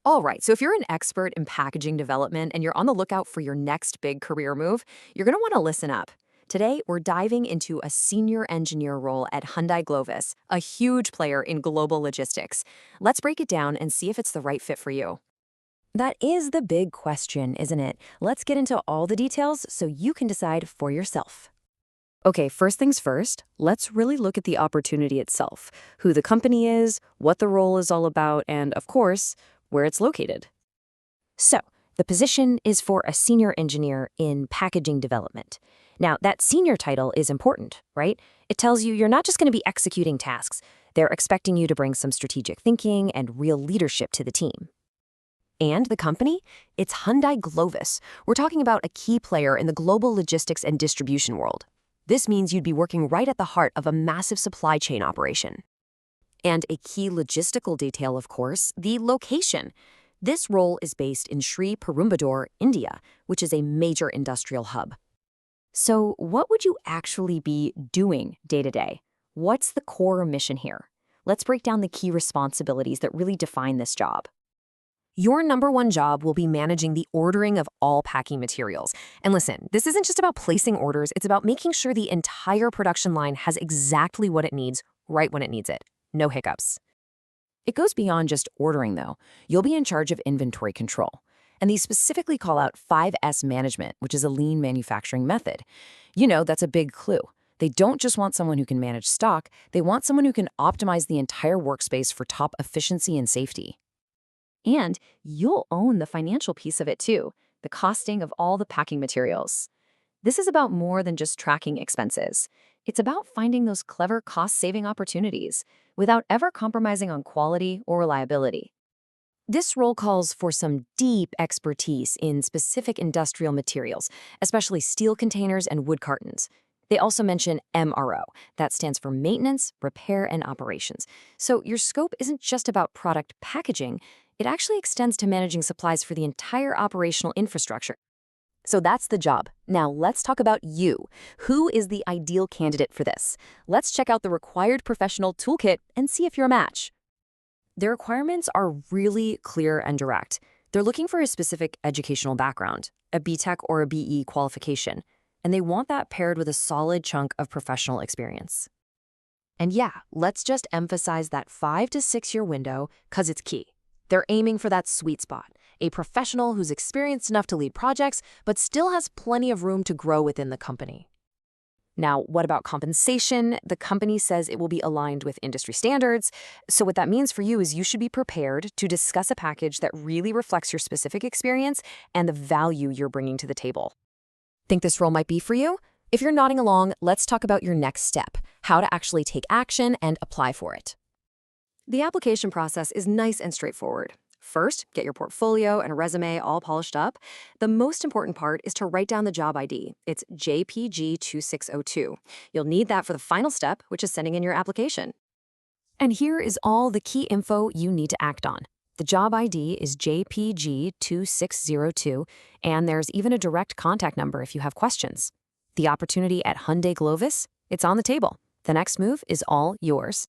All right, so if you're an expert in packaging development and you're on the lookout for your next big career move, you're going to want to listen up. Today, we're diving into a senior engineer role at Hyundai Glovis, a huge player in global logistics. Let's break it down and see if it's the right fit for you. That is the big question, isn't it? Let's get into all the details so you can decide for yourself. Okay, first things first, let's really look at the opportunity itself, who the company is, what the role is all about, and of course, where it's located. So, the position is for a senior engineer in packaging development. Now, that senior title is important, right? It tells you you're not just going to be executing tasks. They're expecting you to bring some strategic thinking and real leadership to the team. And the company? It's Hyundai Glovis. We're talking about a key player in the global logistics and distribution world. This means you'd be working right at the heart of a massive supply chain operation. And a key logistical detail, of course, the location. This role is based in Sriperumbudur, India, which is a major industrial hub. So what would you actually be doing day to day? What's the core mission here? Let's break down the key responsibilities that really define this job. Your number one job will be managing the ordering of all packing materials. And listen, this isn't just about placing orders, it's about making sure the entire production line has exactly what it needs right when it needs it. No hiccups. It goes beyond just ordering, though. You'll be in charge of inventory control. And these specifically call out 5S management, which is a lean manufacturing method. You know, that's a big clue. They don't just want someone who can manage stock, they want someone who can optimize the entire workspace for top efficiency and safety. And you'll own the financial piece of it too, the costing of all the packing materials. This is about more than just tracking expenses. It's about finding those clever cost-saving opportunities without ever compromising on quality or reliability. This role calls for some deep expertise in specific industrial materials, especially steel containers and wood cartons. They also mention MRO. That stands for maintenance, repair, and operations. So your scope isn't just about product packaging. It actually extends to managing supplies for the entire operational infrastructure. So that's the job. Now let's talk about you. Who is the ideal candidate for this? Let's check out the required professional toolkit and see if you're a match. The requirements are really clear and direct. They're looking for a specific educational background, a B.Tech or a BE qualification, and they want that paired with a solid chunk of professional experience. And yeah, let's just emphasize that 5 to 6 year window because it's key. They're aiming for that sweet spot, a professional who's experienced enough to lead projects, but still has plenty of room to grow within the company. Now, what about compensation? The company says it will be aligned with industry standards. So what that means for you is you should be prepared to discuss a package that really reflects your specific experience and the value you're bringing to the table. Think this role might be for you? If you're nodding along, let's talk about your next step, how to actually take action and apply for it. The application process is nice and straightforward. First, get your portfolio and resume all polished up. The most important part is to write down the job ID. It's JPG2602. You'll need that for the final step, which is sending in your application. And here is all the key info you need to act on. The job ID is JPG2602, and there's even a direct contact number if you have questions. The opportunity at Hyundai Glovis, it's on the table. The next move is all yours.